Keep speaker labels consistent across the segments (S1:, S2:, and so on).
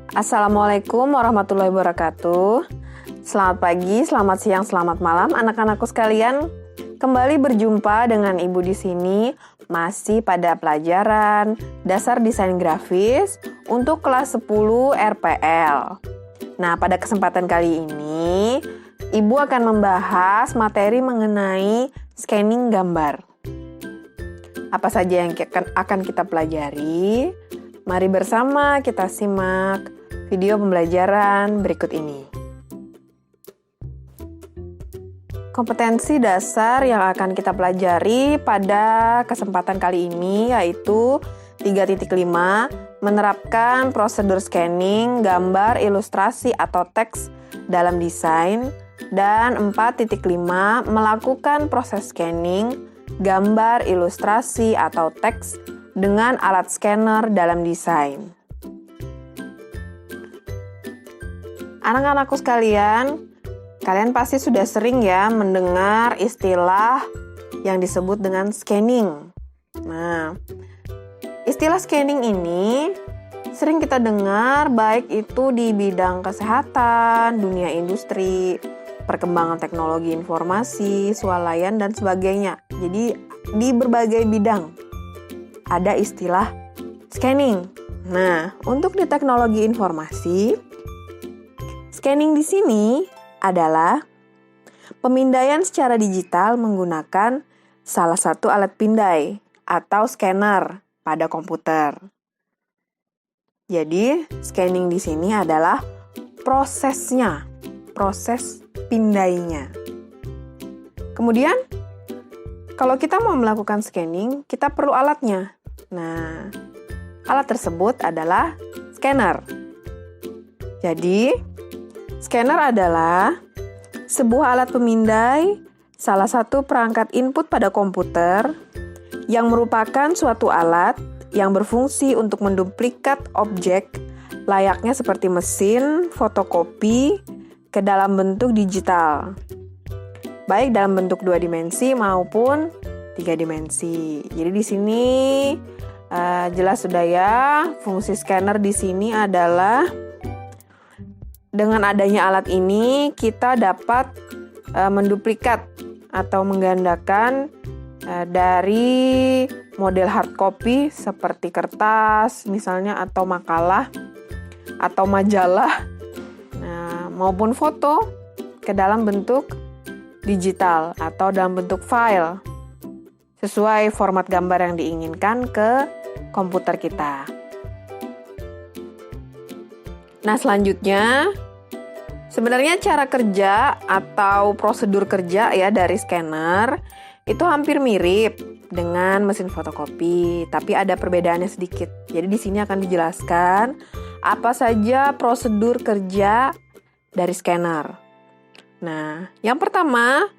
S1: Assalamualaikum warahmatullahi wabarakatuh. Selamat pagi, selamat siang, selamat malam anak-anakku sekalian. Kembali berjumpa dengan Ibu di sini masih pada pelajaran Dasar Desain Grafis untuk kelas 10 RPL. Nah, pada kesempatan kali ini Ibu akan membahas materi mengenai scanning gambar. Apa saja yang akan kita pelajari? Mari bersama kita simak video pembelajaran berikut ini. Kompetensi dasar yang akan kita pelajari pada kesempatan kali ini yaitu 3.5, menerapkan prosedur scanning gambar, ilustrasi atau teks dalam desain, dan 4.5, melakukan proses scanning gambar, ilustrasi atau teks dengan alat scanner dalam desain. Anak-anakku sekalian, kalian pasti sudah sering ya mendengar istilah yang disebut dengan scanning. Nah, istilah scanning ini sering kita dengar baik itu di bidang kesehatan, dunia industri, perkembangan teknologi informasi, swalayan, dan sebagainya. Jadi, di berbagai bidang ada istilah scanning. Nah, untuk di teknologi informasi, scanning di sini adalah pemindaian secara digital menggunakan salah satu alat pindai atau scanner pada komputer. Jadi, scanning di sini adalah prosesnya, proses pindainya. Kemudian, kalau kita mau melakukan scanning, kita perlu alatnya. Nah, alat tersebut adalah scanner. Jadi, scanner adalah sebuah alat pemindai, salah satu perangkat input pada komputer yang merupakan suatu alat yang berfungsi untuk menduplikat objek layaknya seperti mesin fotokopi ke dalam bentuk digital, baik dalam bentuk 2 dimensi maupun 3 dimensi. Jadi di sini jelas sudah ya, fungsi scanner di sini adalah dengan adanya alat ini kita dapat menduplikat atau menggandakan dari model hard copy seperti kertas misalnya atau makalah atau majalah maupun foto ke dalam bentuk digital atau dalam bentuk file sesuai format gambar yang diinginkan ke komputer kita. Nah, selanjutnya sebenarnya cara kerja atau prosedur kerja ya dari scanner itu hampir mirip dengan mesin fotokopi, tapi ada perbedaannya sedikit. Jadi di sini akan dijelaskan apa saja prosedur kerja dari scanner. Nah, yang pertama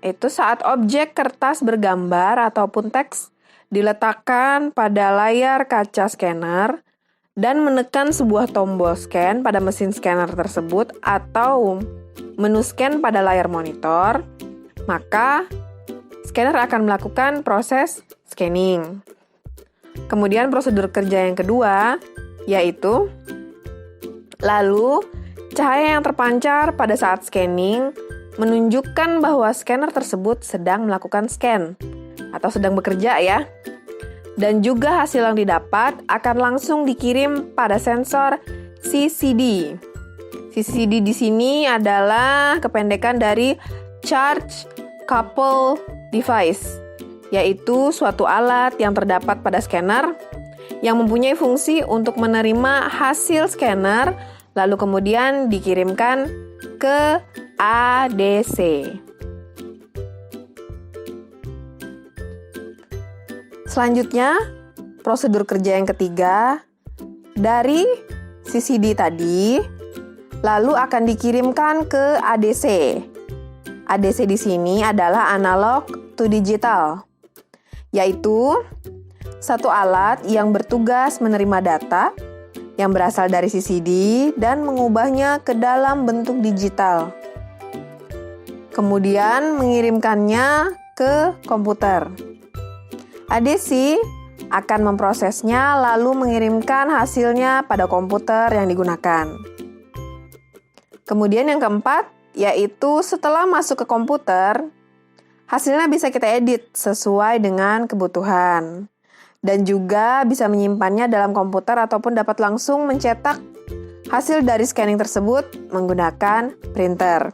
S1: itu saat objek kertas bergambar ataupun teks diletakkan pada layar kaca scanner dan menekan sebuah tombol scan pada mesin scanner tersebut atau menu scan pada layar monitor, maka scanner akan melakukan proses scanning. Kemudian prosedur kerja yang kedua yaitu lalu cahaya yang terpancar pada saat scanning menunjukkan bahwa scanner tersebut sedang melakukan scan atau sedang bekerja ya. Dan juga hasil yang didapat akan langsung dikirim pada sensor CCD. CCD di sini adalah kependekan dari Charge Coupled Device, yaitu suatu alat yang terdapat pada scanner yang mempunyai fungsi untuk menerima hasil scanner lalu kemudian dikirimkan ke ADC. Selanjutnya, prosedur kerja yang ketiga dari CCD tadi lalu akan dikirimkan ke ADC. ADC di sini adalah analog to digital, yaitu satu alat yang bertugas menerima data yang berasal dari CCD dan mengubahnya ke dalam bentuk digital. Kemudian mengirimkannya ke komputer. ADC akan memprosesnya lalu mengirimkan hasilnya pada komputer yang digunakan. Kemudian yang keempat, yaitu setelah masuk ke komputer, hasilnya bisa kita edit sesuai dengan kebutuhan. Dan juga bisa menyimpannya dalam komputer ataupun dapat langsung mencetak hasil dari scanning tersebut menggunakan printer.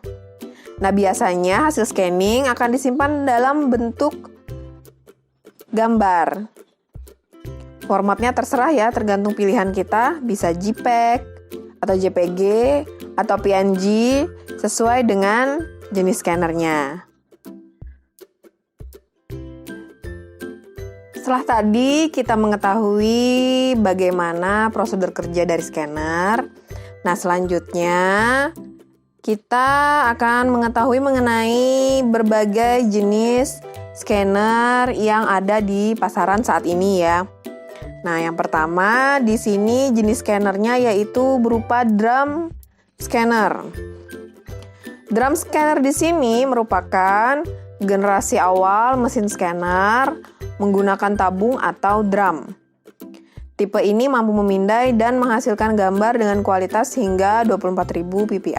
S1: Nah, biasanya hasil scanning akan disimpan dalam bentuk gambar. Formatnya terserah ya, tergantung pilihan kita, bisa JPEG atau JPG atau PNG sesuai dengan jenis scannernya. Setelah tadi kita mengetahui bagaimana prosedur kerja dari scanner, nah selanjutnya kita akan mengetahui mengenai berbagai jenis scanner yang ada di pasaran saat ini ya. Nah, yang pertama di sini jenis scannernya yaitu berupa drum scanner. Drum scanner di sini merupakan generasi awal mesin scanner menggunakan tabung atau drum. Tipe ini mampu memindai dan menghasilkan gambar dengan kualitas hingga 24.000 ppi.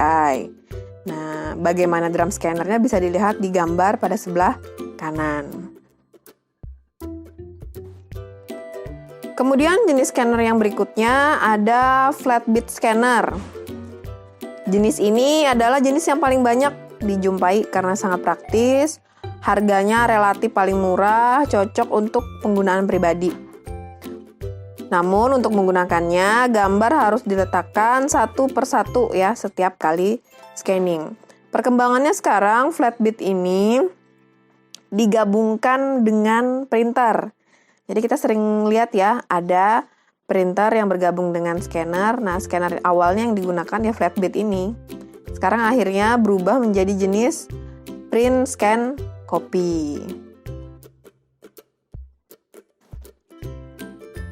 S1: Nah, bagaimana drum scannernya bisa dilihat di gambar pada sebelah kanan. Kemudian jenis scanner yang berikutnya ada flat bed scanner. Jenis ini adalah jenis yang paling banyak dijumpai karena sangat praktis. Harganya relatif paling murah, cocok untuk penggunaan pribadi. Namun untuk menggunakannya, gambar harus diletakkan satu per satu ya setiap kali scanning. Perkembangannya sekarang flatbed ini digabungkan dengan printer. Jadi kita sering lihat ya, ada printer yang bergabung dengan scanner. Nah, scanner awalnya yang digunakan ya flatbed ini. Sekarang akhirnya berubah menjadi jenis print scan copy.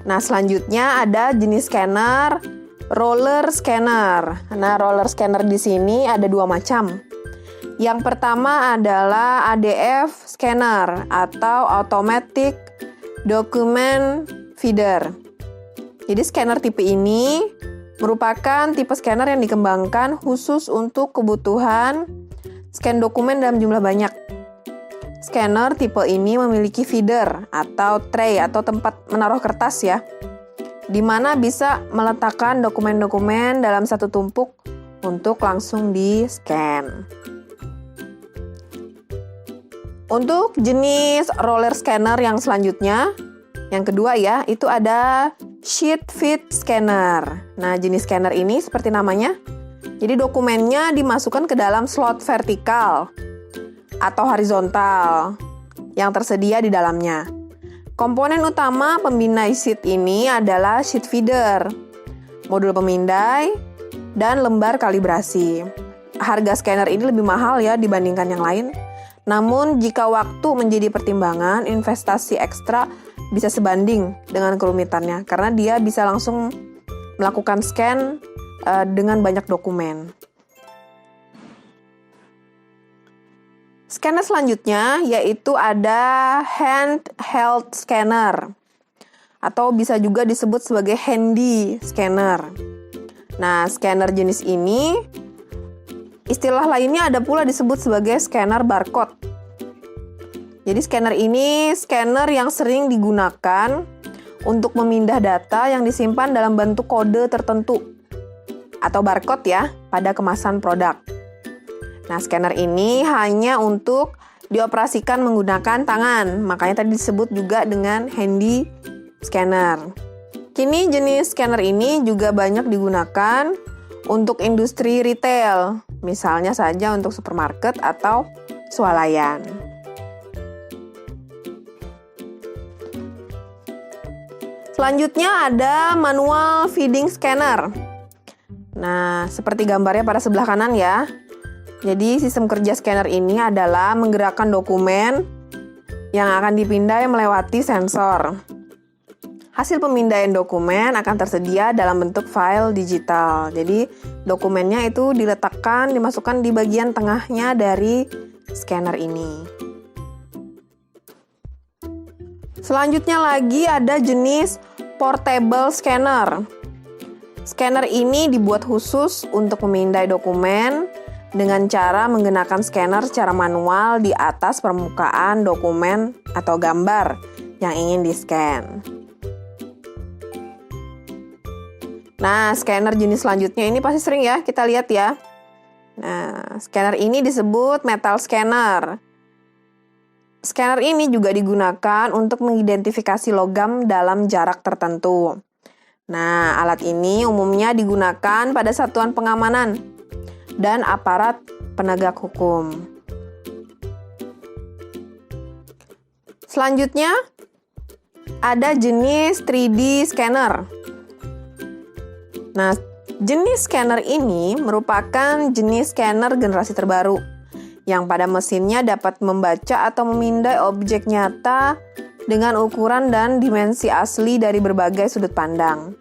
S1: Nah, selanjutnya ada jenis scanner roller scanner. Nah, roller scanner di sini ada dua macam. Yang pertama adalah ADF scanner atau automatic document feeder. Jadi scanner tipe ini merupakan tipe scanner yang dikembangkan khusus untuk kebutuhan scan dokumen dalam jumlah banyak. Scanner tipe ini memiliki feeder atau tray atau tempat menaruh kertas ya, di mana bisa meletakkan dokumen-dokumen dalam satu tumpuk untuk langsung di-scan. Untuk jenis roller scanner yang selanjutnya, yang kedua ya, itu ada sheet feed scanner. Nah, jenis scanner ini seperti namanya, jadi dokumennya dimasukkan ke dalam slot vertikal atau horizontal yang tersedia di dalamnya. Komponen utama pemindai sheet ini adalah sheet feeder, modul pemindai, dan lembar kalibrasi. Harga scanner ini lebih mahal ya dibandingkan yang lain. Namun jika waktu menjadi pertimbangan, investasi ekstra bisa sebanding dengan kerumitannya karena dia bisa langsung melakukan scan dengan banyak dokumen. Scanner selanjutnya yaitu ada handheld scanner atau bisa juga disebut sebagai handy scanner. Nah, scanner jenis ini istilah lainnya ada pula disebut sebagai scanner barcode. Jadi scanner ini scanner yang sering digunakan untuk memindah data yang disimpan dalam bentuk kode tertentu atau barcode ya pada kemasan produk. Nah, scanner ini hanya untuk dioperasikan menggunakan tangan, makanya tadi disebut juga dengan handy scanner. Kini jenis scanner ini juga banyak digunakan untuk industri retail, misalnya saja untuk supermarket atau swalayan. Selanjutnya ada manual feeding scanner. Nah, seperti gambarnya pada sebelah kanan ya. Jadi sistem kerja scanner ini adalah menggerakkan dokumen yang akan dipindai melewati sensor. Hasil pemindaian dokumen akan tersedia dalam bentuk file digital. Jadi dokumennya itu diletakkan, dimasukkan di bagian tengahnya dari scanner ini. Selanjutnya lagi ada jenis portable scanner. Scanner ini dibuat khusus untuk memindai dokumen dengan cara menggunakan scanner secara manual di atas permukaan dokumen atau gambar yang ingin di-scan. Nah, scanner jenis selanjutnya ini pasti sering ya kita lihat ya. Nah, scanner ini disebut metal scanner. Scanner ini juga digunakan untuk mengidentifikasi logam dalam jarak tertentu. Nah, alat ini umumnya digunakan pada satuan pengamanan dan aparat penegak hukum. Selanjutnya, ada jenis 3D scanner. Nah, jenis scanner ini merupakan jenis scanner generasi terbaru yang pada mesinnya dapat membaca atau memindai objek nyata dengan ukuran dan dimensi asli dari berbagai sudut pandang.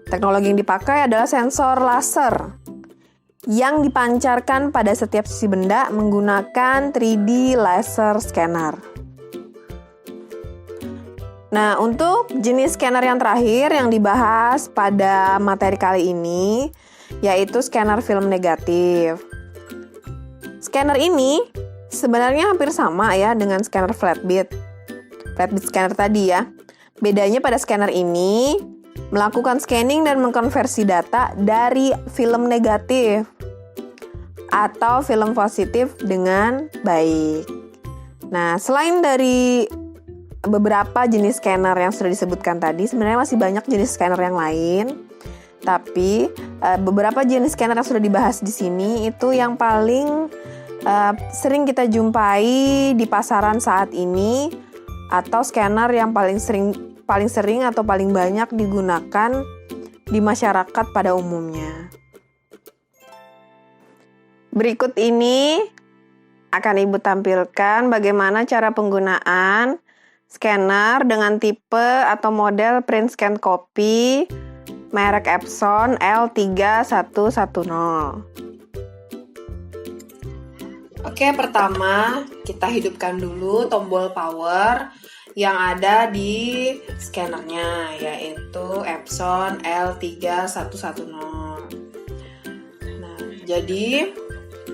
S1: Teknologi yang dipakai adalah sensor laser yang dipancarkan pada setiap sisi benda menggunakan 3D laser scanner. Nah, untuk jenis scanner yang terakhir yang dibahas pada materi kali ini, yaitu scanner film negatif. Scanner ini sebenarnya hampir sama ya dengan scanner flatbed. Flatbed scanner tadi ya. Bedanya pada scanner ini melakukan scanning dan mengkonversi data dari film negatif atau film positif dengan baik. Nah, selain dari beberapa jenis scanner yang sudah disebutkan tadi, sebenarnya masih banyak jenis scanner yang lain. Tapi beberapa jenis scanner yang sudah dibahas di sini itu yang paling sering kita jumpai di pasaran saat ini, atau scanner yang paling sering atau paling banyak digunakan di masyarakat pada umumnya. Berikut ini akan Ibu tampilkan bagaimana cara penggunaan scanner dengan tipe atau model print scan copy merek Epson L3110. Oke, pertama kita hidupkan dulu tombol power yang ada di scannernya, yaitu Epson L3110. Nah, jadi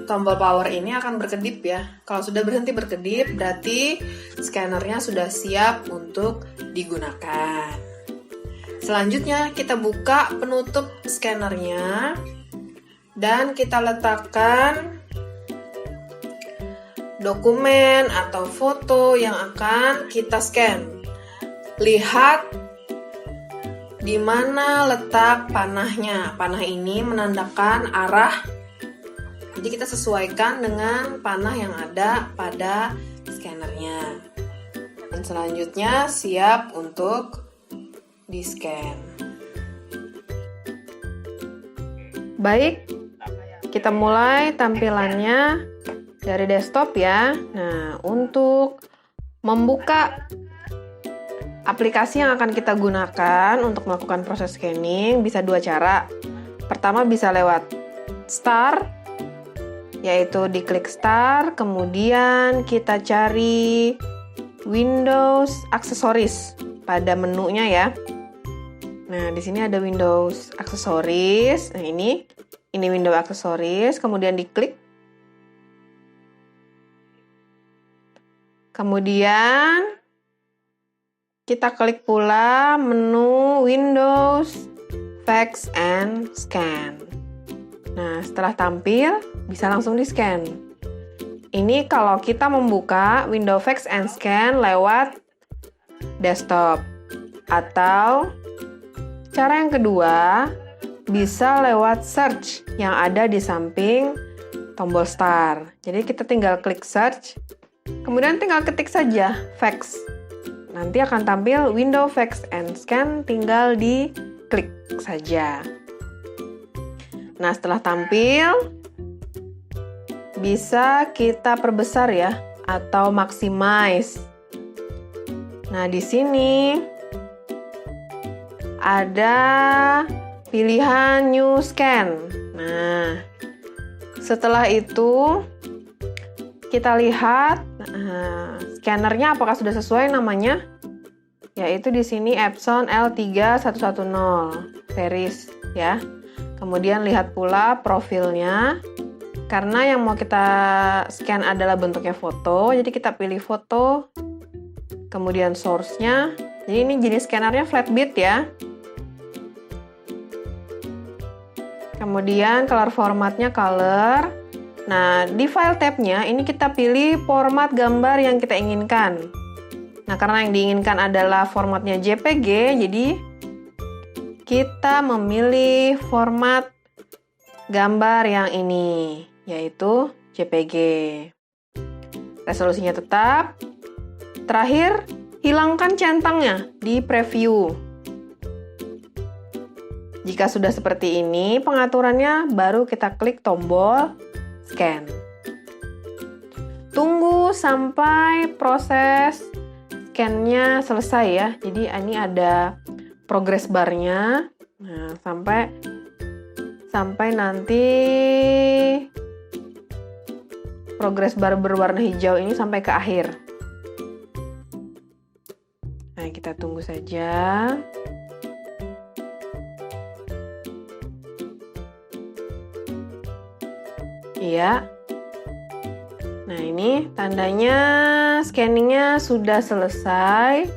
S1: tombol power ini akan berkedip ya. Kalau sudah berhenti berkedip, berarti scannernya sudah siap untuk digunakan. Selanjutnya kita buka penutup scannernya dan kita letakkan dokumen atau foto yang akan kita scan. Lihat di mana letak panahnya. Panah ini menandakan arah. Jadi kita sesuaikan dengan panah yang ada pada scannernya. Dan selanjutnya siap untuk di-scan. Baik, kita mulai tampilannya dari desktop ya. Nah, untuk membuka aplikasi yang akan kita gunakan untuk melakukan proses scanning bisa dua cara. Pertama bisa lewat Start, yaitu diklik Start, kemudian kita cari Windows Accessories pada menunya ya. Nah, di sini ada Windows Accessories. Nah, ini Windows Accessories, kemudian diklik. Kemudian kita klik pula menu Windows Fax and Scan. Nah, setelah tampil bisa langsung di-scan. Ini kalau kita membuka Windows Fax and Scan lewat desktop. Atau cara yang kedua bisa lewat search yang ada di samping tombol start. Jadi kita tinggal klik search, kemudian tinggal ketik saja fax. Nanti akan tampil Windows Fax and Scan, tinggal diklik saja. Nah, setelah tampil bisa kita perbesar ya atau maximize. Nah, di sini ada pilihan New Scan. Nah, setelah itu kita lihat scannernya apakah sudah sesuai namanya. yaitu di sini Epson L3110 series ya. Kemudian lihat pula profilnya. Karena yang mau kita scan adalah bentuknya foto, jadi kita pilih foto. Kemudian source-nya. Jadi ini jenis scannernya flatbed ya. Kemudian color formatnya color. Nah, di file tab-nya ini kita pilih format gambar yang kita inginkan. Nah, karena yang diinginkan adalah formatnya JPG, jadi kita memilih format gambar yang ini, yaitu JPG. Resolusinya tetap. Terakhir, hilangkan centangnya di preview. Jika sudah seperti ini pengaturannya, baru kita klik tombol scan. Tunggu sampai proses scan-nya selesai ya. Jadi ini ada progress bar-nya. Nah, sampai nanti progress bar berwarna hijau ini sampai ke akhir. Nah, kita tunggu saja. Iya. Nah, ini tandanya scanningnya sudah selesai.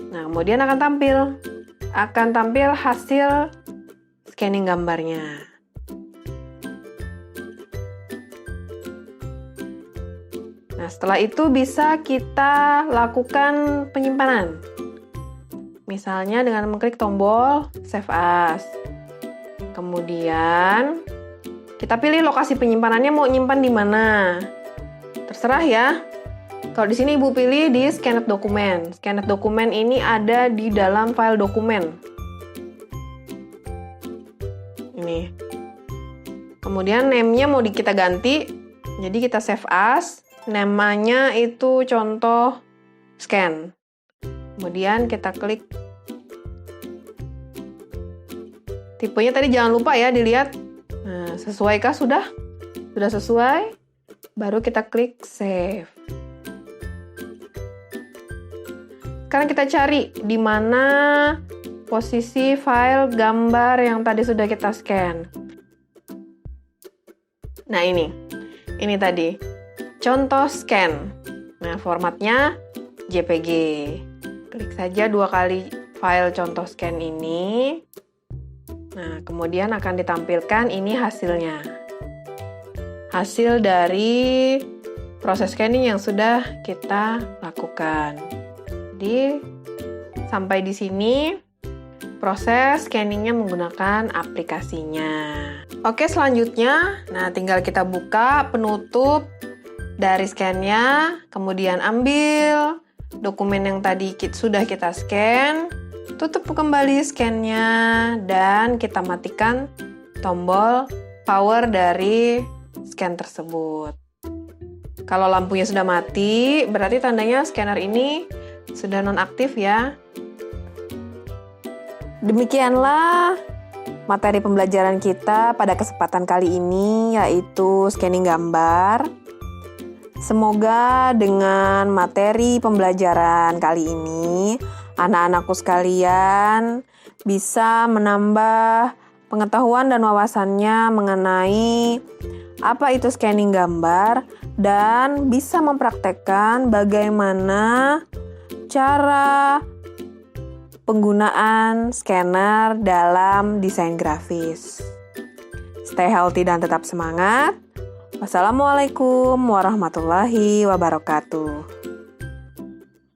S1: Nah, kemudian akan tampil hasil scanning gambarnya. Nah, setelah itu bisa kita lakukan penyimpanan. Misalnya dengan mengklik tombol Save As. Kemudian kita pilih lokasi penyimpanannya mau nyimpan di mana. Terserah ya. Kalau di sini Ibu pilih di Scanned Document. Scanned Document ini ada di dalam file dokumen. Ini. Kemudian name-nya mau kita ganti. Jadi kita Save As. Namanya itu contoh scan. Kemudian kita klik. Tipenya tadi jangan lupa ya dilihat. Nah, sesuaikah sudah? Sudah sesuai? Baru kita klik save. Sekarang kita cari di mana posisi file gambar yang tadi sudah kita scan. Nah, ini tadi. Contoh scan. Nah, formatnya JPG. Klik saja 2 kali file contoh scan ini. Nah, kemudian akan ditampilkan ini hasilnya. Hasil dari proses scanning yang sudah kita lakukan. Jadi, sampai di sini proses scanningnya menggunakan aplikasinya. Oke, selanjutnya, nah tinggal kita buka penutup dari scan-nya, kemudian ambil dokumen yang tadi sudah kita scan, tutup kembali scan-nya, dan kita matikan tombol power dari scan tersebut. Kalau lampunya sudah mati, berarti tandanya scanner ini sudah nonaktif ya. Demikianlah materi pembelajaran kita pada kesempatan kali ini, yaitu scanning gambar. Semoga dengan materi pembelajaran kali ini, anak-anakku sekalian bisa menambah pengetahuan dan wawasannya mengenai apa itu scanning gambar dan bisa mempraktekkan bagaimana cara penggunaan scanner dalam desain grafis. Stay healthy dan tetap semangat. Wassalamualaikum warahmatullahi wabarakatuh.